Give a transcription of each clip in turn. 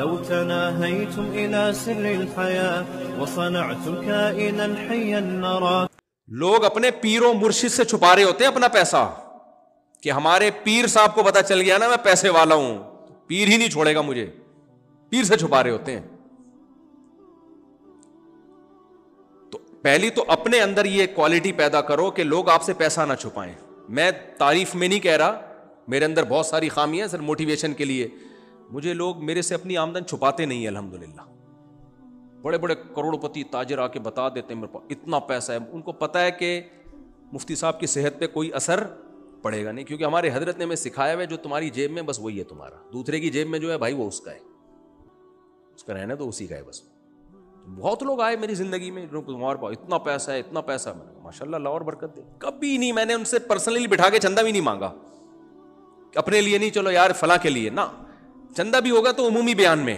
لو تناهيتم إلى سر الحياة وصنعتم كائنا حيا نرى. لوگ اپنے پیر و مرشد سے چھپا رہے ہوتے ہیں اپنا پیسہ کہ ہمارے پیر صاحب کو پتا چل گیا نا میں پیسے والا ہوں, پیر ہی نہیں چھوڑے گا مجھے, پیر سے چھپا رہے ہوتے ہیں. تو پہلی تو اپنے اندر یہ کوالٹی پیدا کرو کہ لوگ آپ سے پیسہ نہ چھپائیں. میں تعریف میں نہیں کہہ رہا, میرے اندر بہت ساری خامیاں ہیں, صرف موٹیویشن کے لیے. مجھے لوگ میرے سے اپنی آمدن چھپاتے نہیں ہیں الحمدللہ. بڑے بڑے کروڑ پتی تاجر آ کے بتا دیتے ہیں میرے پاس اتنا پیسہ ہے. ان کو پتہ ہے کہ مفتی صاحب کی صحت پہ کوئی اثر پڑے گا نہیں, کیونکہ ہمارے حضرت نے ہمیں سکھایا ہے جو تمہاری جیب میں بس وہی ہے تمہارا, دوسرے کی جیب میں جو ہے بھائی وہ اس کا ہے, اس کا رہنا تو اسی کا ہے بس. بہت لوگ آئے میری زندگی میں تمہارے پاس اتنا پیسہ ہے اتنا پیسہ, ماشاء اللہ اللہ اور برکت دے. کبھی نہیں میں نے ان سے پرسنلی بٹھا کے چندہ بھی نہیں مانگا, اپنے لیے نہیں چلو یار فلاں کے لیے, نہ چندہ بھی ہوگا تو عمومی بیان میں.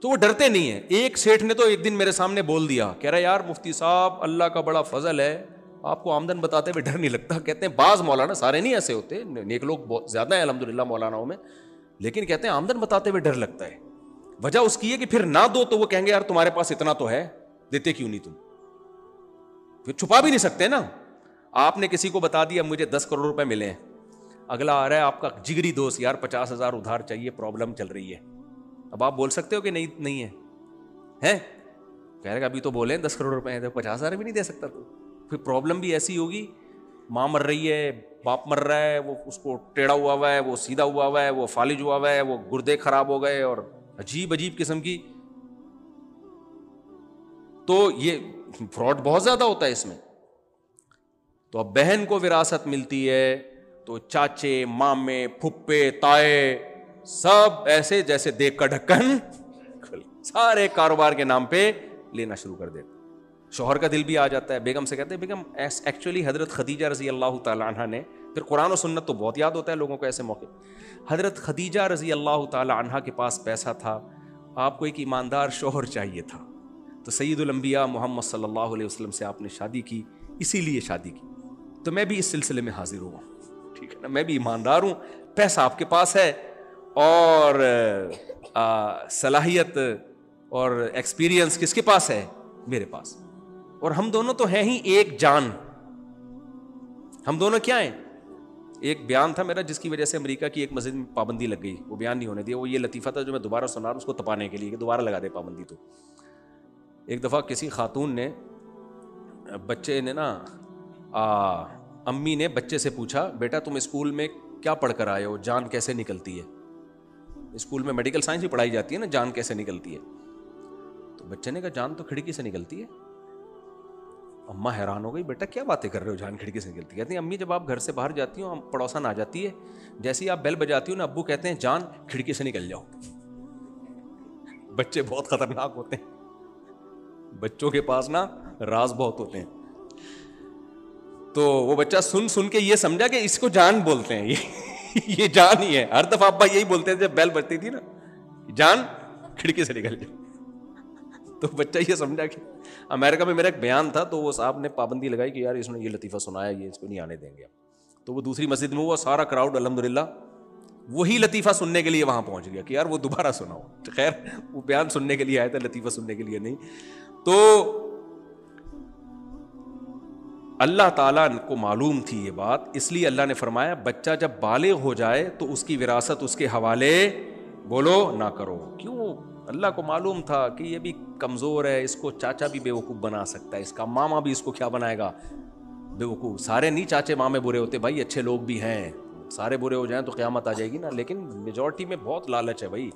تو وہ ڈرتے نہیں ہیں. ایک سیٹھ نے تو ایک دن میرے سامنے بول دیا, کہہ رہا یار مفتی صاحب اللہ کا بڑا فضل ہے, آپ کو آمدن بتاتے ہوئے ڈر نہیں لگتا. کہتے ہیں بعض مولانا, سارے نہیں ایسے ہوتے, نیک لوگ بہت زیادہ ہیں الحمدللہ مولاناؤں میں, لیکن کہتے ہیں آمدن بتاتے ہوئے ڈر لگتا ہے. وجہ اس کی ہے کہ پھر نہ دو تو وہ کہیں گے یار تمہارے پاس اتنا تو ہے, دیتے کیوں نہیں تم, پھر چھپا بھی نہیں سکتے نا. آپ نے کسی کو بتا دیا مجھے 10 کروڑ روپے ملے ہیں, اگلا آ رہا ہے آپ کا جگری دوست, یار 50,000 ادھار چاہیے, پرابلم چل رہی ہے. اب آپ بول سکتے ہو کہ نہیں ہے, کہہ رہے کہ ابھی تو بولے 10 کروڑ روپے ہیں, 50,000 بھی نہیں دے سکتا تو. پھر پرابلم بھی ایسی ہوگی, ماں مر رہی ہے, باپ مر رہا ہے, وہ اس کو ٹیڑھا ہوا ہے, وہ سیدھا ہوا ہے, وہ فالج ہوا ہے, وہ گردے خراب ہو گئے, اور عجیب قسم کی. تو یہ فراڈ بہت زیادہ ہوتا ہے اس میں. تو اب بہن کو وراثت ملتی ہے تو چاچے مامے پھپھے تائے سب ایسے جیسے دیکھ کا ڈھکن سارے کاروبار کے نام پہ لینا شروع کر دیتے. شوہر کا دل بھی آ جاتا ہے. بیگم سے کہتے ہیں بیگم ایکچولی حضرت خدیجہ رضی اللہ تعالی عنہ نے, پھر قرآن و سنت تو بہت یاد ہوتا ہے لوگوں کو ایسے موقع, حضرت خدیجہ رضی اللہ تعالی عنہ کے پاس پیسہ تھا, آپ کو ایک ایماندار شوہر چاہیے تھا, تو سید الانبیاء محمد صلی اللہ علیہ وسلم سے آپ نے شادی کی, اسی لیے شادی کی. تو میں بھی اس سلسلے میں حاضر ہوا, ٹھیک ہے نا, میں بھی ایماندار ہوں, پیسہ آپ کے پاس ہے اور صلاحیت اور ایکسپیرینس کس کے پاس ہے, میرے پاس, اور ہم دونوں تو ہیں ہی ایک جان. ہم دونوں کیا ہیں, ایک بیان تھا میرا جس کی وجہ سے امریکہ کی ایک مسجد میں پابندی لگ گئی, وہ بیان نہیں ہونے دیا. وہ یہ لطیفہ تھا جو میں دوبارہ سنا رہا ہوں اس کو تپانے کے لیے کہ دوبارہ لگا دے پابندی. تو ایک دفعہ کسی خاتون نے, بچے نے نا, امی نے بچے سے پوچھا بیٹا تم اسکول میں کیا پڑھ کر آئے ہو, جان کیسے نکلتی ہے؟ اسکول میں میڈیکل سائنس بھی پڑھائی جاتی ہے نا, جان کیسے نکلتی ہے؟ تو بچے نے کہا جان تو کھڑکی سے نکلتی ہے. اماں حیران ہو گئی, بیٹا کیا باتیں کر رہے ہو, جان کھڑکی سے نکلتی ہے؟ کہتی ہیں امی جب آپ گھر سے باہر جاتی ہو, پڑوسن آ جاتی ہے, جیسے ہی آپ بیل بجاتی ہو نا, ابو کہتے ہیں جان کھڑکی سے نکل جاؤ. بچے بہت خطرناک ہوتے ہیں, بچوں کے پاس نا راز بہت ہوتے ہیں. تو وہ بچہ سن کے یہ سمجھا کہ اس کو جان بولتے ہیں, یہ جان ہی ہے. ہر دفعہ ابا یہی بولتے ہیں جب بیل بجتی تھی نا, جان کھڑکی سے نکل جاؤ. تو بچہ یہ سمجھا کہ امریکہ میں میرا ایک بیان تھا, تو وہ صاحب نے پابندی لگائی کہ یار اس نے یہ لطیفہ سنایا, یہ اس کو نہیں آنے دیں گے. تو وہ دوسری مسجد میں, وہ سارا کراؤڈ الحمدللہ وہی لطیفہ سننے کے لیے وہاں پہنچ گیا کہ یار وہ دوبارہ سناؤ. خیر وہ بیان سننے کے لیے آیا تھا, لطیفہ سننے کے لیے نہیں. تو اللہ تعالیٰ کو معلوم تھی یہ بات, اس لیے اللہ نے فرمایا بچہ جب بالغ ہو جائے تو اس کی وراثت اس کے حوالے بولو نہ کرو. کیوں؟ اللہ کو معلوم تھا کہ یہ بھی کمزور ہے, اس کو چاچا بھی بیوقوف بنا سکتا ہے, اس کا ماما بھی اس کو کیا بنائے گا, بیوقوف. سارے نہیں چاچے مامے برے ہوتے بھائی, اچھے لوگ بھی ہیں. سارے برے ہو جائیں تو قیامت آ جائے گی نا, لیکن میجورٹی میں بہت لالچ ہے بھائی.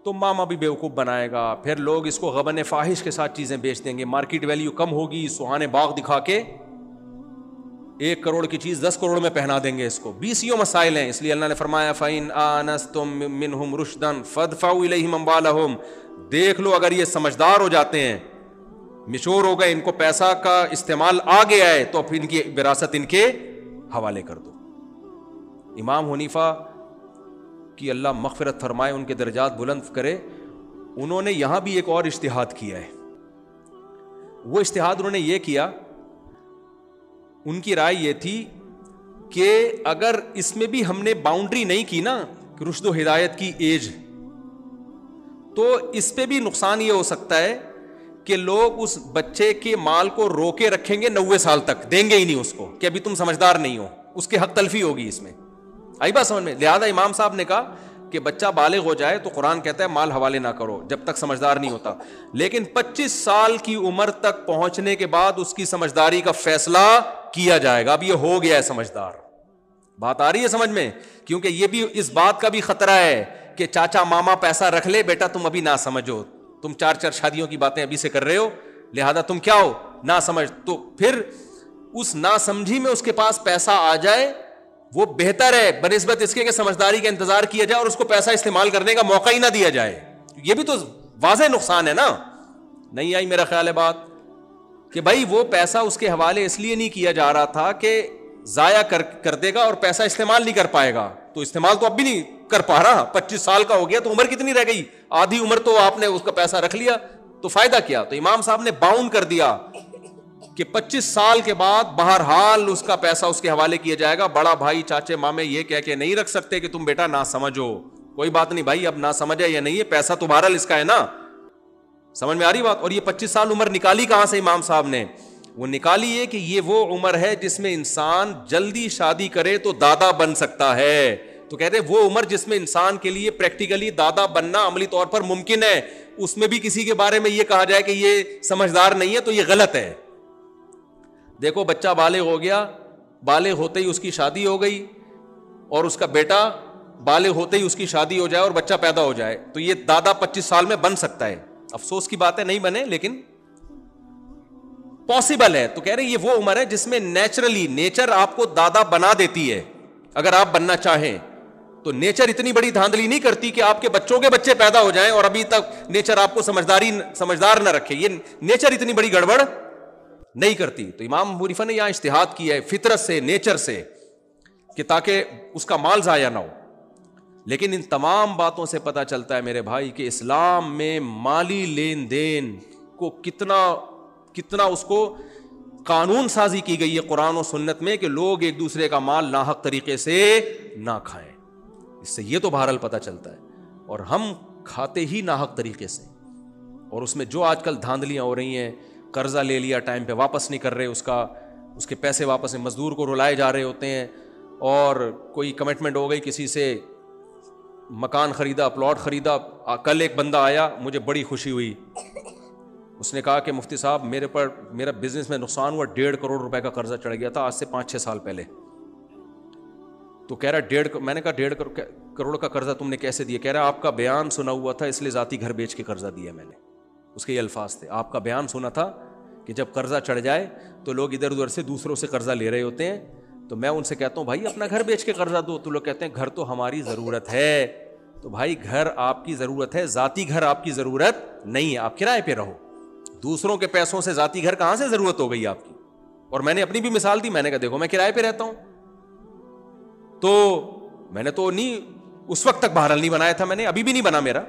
تو ماما بھی بیوقوف بنائے گا, پھر لوگ اس کو غبن فاحش کے ساتھ چیزیں بیچ دیں گے, مارکیٹ ویلیو کم ہوگی, سہانے باغ دکھا کے 1 کروڑ کی چیز 10 کروڑ میں پہنا دیں گے اس کو. 20 مسائل ہیں, اس لیے اللہ نے فرمایا فَإِنْ آنَسْتُم مِّنْهُمْ رُشْدًا فَادْفَعُوا إِلَيْهِمْ أَمْوَالَهُمْ. دیکھ لو اگر یہ سمجھدار ہو جاتے ہیں, مشور ہو گئے, ان کو پیسہ کا استعمال آ گیا ہے, تو پھر ان کی وراثت ان کے حوالے کر دو. امام حنیفہ کی اللہ مغفرت فرمائے, ان کے درجات بلند کرے, انہوں نے یہاں بھی ایک اور اجتہاد کیا ہے. وہ اجتہاد انہوں نے یہ کیا, ان کی رائے یہ تھی کہ اگر اس میں بھی ہم نے باؤنڈری نہیں کی نا کہ رشد و ہدایت کی ایج. تو اس پہ بھی نقصان یہ ہو سکتا ہے کہ لوگ اس بچے کے مال کو روکے رکھیں گے 90 سال تک, دیں گے ہی نہیں اس کو کہ ابھی تم سمجھدار نہیں ہو, اس کے حق تلفی ہوگی اس میں. آئی بات سمجھ میں؟ لہذا امام صاحب نے کہا کہ بچہ بالغ ہو جائے تو قرآن کہتا ہے مال حوالے نہ کرو جب تک سمجھدار نہیں ہوتا, لیکن 25 سال کی عمر تک پہنچنے کے بعد اس کی سمجھداری کا فیصلہ کیا جائے گا. اب یہ ہو گیا ہے سمجھدار. بات آ رہی ہے سمجھ میں؟ کیونکہ یہ بھی اس بات کا بھی خطرہ ہے کہ چاچا ماما پیسہ رکھ لے, بیٹا تم ابھی نہ سمجھو, تم 4 شادیوں کی باتیں ابھی سے کر رہے ہو, لہذا تم کیا ہو, نہ سمجھ. تو پھر اس نہ سمجھی میں اس کے پاس پیسہ آ جائے وہ بہتر ہے بنسبت اس کے کہ سمجھداری کا انتظار کیا جائے اور اس کو پیسہ استعمال کرنے کا موقع ہی نہ دیا جائے. یہ بھی تو واضح نقصان ہے نا. نہیں آئی میرا خیال ہے بات, کہ بھائی وہ پیسہ اس کے حوالے اس لیے نہیں کیا جا رہا تھا کہ ضائع کر دے گا اور پیسہ استعمال نہیں کر پائے گا. تو استعمال تو اب بھی نہیں کر پا رہا, 25 سال کا ہو گیا تو عمر کتنی رہ گئی, آدھی عمر تو آپ نے اس کا پیسہ رکھ لیا, تو فائدہ کیا. تو امام صاحب نے باؤنڈ کر دیا کہ 25 سال کے بعد بہرحال اس کا پیسہ اس کے حوالے کیا جائے گا. بڑا بھائی چاچے مامے یہ کہہ کے نہیں رکھ سکتے کہ تم بیٹا نہ سمجھو, کوئی بات نہیں بھائی, اب نہ سمجھے یا نہیں ہے, پیسہ تو بہرحال اس کا ہے نا. سمجھ میں آ رہی بات؟ اور یہ 25 سال عمر نکالی کہاں سے امام صاحب نے؟ وہ نکالی ہے کہ یہ وہ عمر ہے جس میں انسان جلدی شادی کرے تو دادا بن سکتا ہے. تو کہتے ہیں وہ عمر جس میں انسان کے لیے پریکٹیکلی دادا بننا عملی طور پر ممکن ہے, اس میں بھی کسی کے بارے میں یہ کہا جائے کہ یہ سمجھدار نہیں ہے تو یہ غلط ہے. دیکھو بچہ بالغ ہو گیا, بالغ ہوتے ہی اس کی شادی ہو گئی, اور اس کا بیٹا بالغ ہوتے ہی اس کی شادی ہو جائے اور بچہ پیدا ہو جائے, تو یہ دادا 25 سال میں بن سکتا ہے. افسوس کی بات ہے نہیں بنے, لیکن پاسبل ہے. تو کہہ رہے ہیں یہ وہ عمر ہے جس میں نیچرلی نیچر آپ کو دادا بنا دیتی ہے. اگر آپ بننا چاہیں تو نیچر اتنی بڑی دھاندلی نہیں کرتی کہ آپ کے بچوں کے بچے پیدا ہو جائیں اور ابھی تک نیچر آپ کو سمجھدار نہ رکھے. یہ نیچر اتنی بڑی گڑبڑ نہیں کرتی. تو امام ابو حنیفہ نے یہاں اجتہاد کیا ہے فطرت سے, نیچر سے, کہ تاکہ اس کا مال ضائع نہ ہو. لیکن ان تمام باتوں سے پتہ چلتا ہے میرے بھائی کہ اسلام میں مالی لین دین کو کتنا اس کو قانون سازی کی گئی ہے قرآن و سنت میں, کہ لوگ ایک دوسرے کا مال ناحق طریقے سے نہ کھائیں. اس سے یہ تو بہرحال پتہ چلتا ہے, اور ہم کھاتے ہی ناحق طریقے سے. اور اس میں جو آج کل دھاندلیاں ہو رہی ہیں, قرضہ لے لیا ٹائم پہ واپس نہیں کر رہے, اس کے پیسے واپس نہیں, مزدور کو رلائے جا رہے ہوتے ہیں, اور کوئی کمٹمنٹ ہو گئی کسی سے, مکان خریدا, پلاٹ خریدا. کل ایک بندہ آیا, مجھے بڑی خوشی ہوئی, اس نے کہا کہ مفتی صاحب میرا بزنس میں نقصان ہوا, 1.5 کروڑ روپے کا قرضہ چڑھ گیا تھا آج سے 5-6 سال پہلے. تو کہہ رہا میں نے کہا 1.5 کروڑ کا قرضہ تم نے کیسے دیا؟ کہہ رہا آپ کا بیان سنا ہوا تھا اس لیے ذاتی گھر بیچ کے قرضہ دیا میں نے. اس کے یہ الفاظ تھے, آپ کا بیان سنا تھا کہ جب قرضہ چڑھ جائے تو لوگ ادھر ادھر سے دوسروں سے قرضہ لے رہے ہوتے ہیں, تو میں ان سے کہتا ہوں بھائی اپنا گھر بیچ کے قرضہ دو. تو لوگ کہتے ہیں گھر تو ہماری ضرورت ہے. تو بھائی گھر آپ کی ضرورت ہے, ذاتی گھر آپ کی ضرورت نہیں ہے, آپ کرائے پہ رہو. دوسروں کے پیسوں سے ذاتی گھر کہاں سے ضرورت ہو گئی آپ کی؟ اور میں نے اپنی بھی مثال دی, میں نے کہا دیکھو میں کرائے پہ رہتا ہوں, تو میں نے تو نہیں اس وقت تک بہرحال نہیں بنایا تھا, میں نے ابھی بھی نہیں بنا میرا,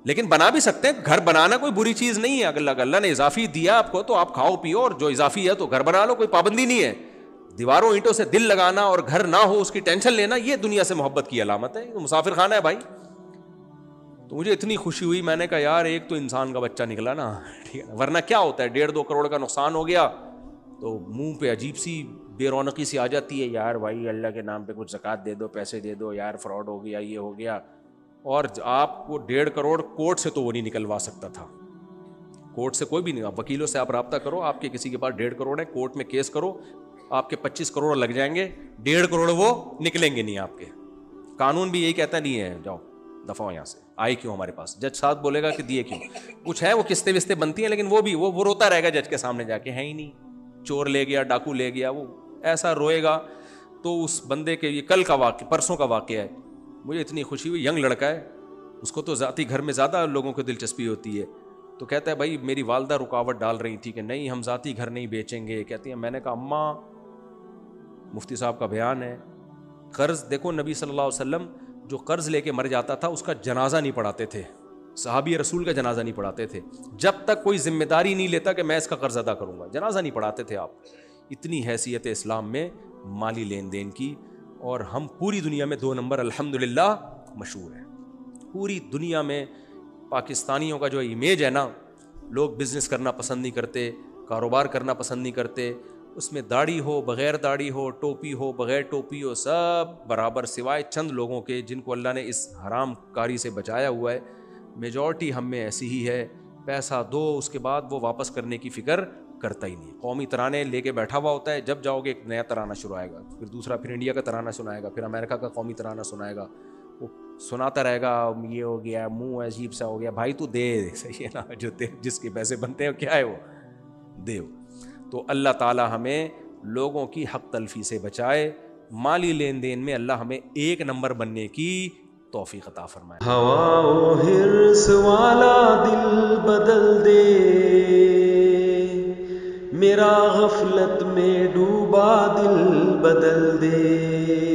لیکن بنا بھی سکتے ہیں. گھر بنانا کوئی بری چیز نہیں ہے, اگر اللہ نے اضافی دیا آپ کو تو آپ کھاؤ پیو, اور جو اضافی ہے تو گھر بنا لو, کوئی پابندی نہیں ہے. دیواروں اینٹوں سے دل لگانا اور گھر نہ ہو اس کی ٹینشن لینا, یہ دنیا سے محبت کی علامت ہے, مسافر خانہ ہے بھائی. تو مجھے اتنی خوشی ہوئی, میں نے کہا یار ایک تو انسان کا بچہ نکلا نا, ٹھیک ہے, ورنہ کیا ہوتا ہے 1.5-2 کروڑ کا نقصان ہو گیا تو منہ پہ عجیب سی بے رونقی سی آ جاتی ہے, یار بھائی اللہ کے نام پہ کچھ زکوٰۃ دے دو, پیسے دے دو, یار فراڈ ہو گیا, یہ ہو گیا. اور آپ کو 1.5 کروڑ کورٹ سے تو وہ نہیں نکلوا سکتا تھا, کورٹ سے کوئی بھی نہیں. آپ وکیلوں سے آپ رابطہ کرو, آپ کے کسی کے پاس 1.5 کروڑ ہے, کورٹ میں کیس کرو, آپ کے 25 کروڑ لگ جائیں گے, 1.5 کروڑ وہ نکلیں گے نہیں آپ کے. قانون بھی یہی کہتا نہیں ہے جاؤ دفعہ ہو یہاں سے, آئے کیوں ہمارے پاس, جج صاحب بولے گا کہ دیے کیوں. کچھ ہے وہ قسطیں وسطیں بنتی ہیں, لیکن وہ بھی وہ روتا رہے گا جج کے سامنے جا کے, ہے ہی نہیں, چور لے گیا, ڈاکو لے گیا, وہ ایسا روئے گا. تو اس بندے کے, یہ کل کا واقعہ, پرسوں کا واقعہ ہے, مجھے اتنی خوشی ہوئی, ینگ لڑکا ہے, اس کو تو ذاتی گھر میں زیادہ لوگوں کو دلچسپی ہوتی ہے. تو کہتا ہے بھائی میری والدہ رکاوٹ ڈال رہی تھی کہ نہیں ہم ذاتی گھر نہیں بیچیں گے. کہتی ہیں, میں نے کہا اماں مفتی صاحب کا بیان ہے, قرض دیکھو, نبی صلی اللہ علیہ وسلم جو قرض لے کے مر جاتا تھا اس کا جنازہ نہیں پڑھاتے تھے, صحابی رسول کا جنازہ نہیں پڑھاتے تھے, جب تک کوئی ذمہ داری نہیں لیتا کہ میں اس کا قرض ادا کروں گا, جنازہ نہیں پڑھاتے تھے آپ. اتنی حیثیت اسلام میں مالی لین دین کی, اور ہم پوری دنیا میں 2 نمبر الحمدللہ مشہور ہیں. پوری دنیا میں پاکستانیوں کا جو امیج ہے نا، لوگ بزنس کرنا پسند نہیں کرتے، کاروبار کرنا پسند نہیں کرتے، اس میں داڑھی ہو بغیر داڑھی ہو، ٹوپی ہو بغیر ٹوپی ہو، سب برابر، سوائے چند لوگوں کے جن کو اللہ نے اس حرام کاری سے بچایا ہوا ہے. میجورٹی ہم میں ایسی ہی ہے، پیسہ دو اس کے بعد وہ واپس کرنے کی فکر کرتا ہی نہیں. قومی ترانے لے کے بیٹھا ہوا ہوتا ہے، جب جاؤ گے ایک نیا ترانہ شروع آئے گا، پھر دوسرا، پھر انڈیا کا ترانہ سنائے گا، پھر امریکہ کا قومی ترانہ سنائے گا، وہ سناتا رہے گا. یہ ہو گیا، منہ عجیب سا ہو گیا. بھائی تو دے، صحیح ہے نا، جو جس کے پیسے بنتے ہیں کیا ہے وہ دے. تو اللہ تعالی ہمیں لوگوں کی حق تلفی سے بچائے، مالی لین دین میں اللہ ہمیں 1 نمبر بننے کی توفیق عطا فرمائے. ہوا و حرص والا دل بدل دے، میرا غفلت میں ڈوبا دل بدل دے.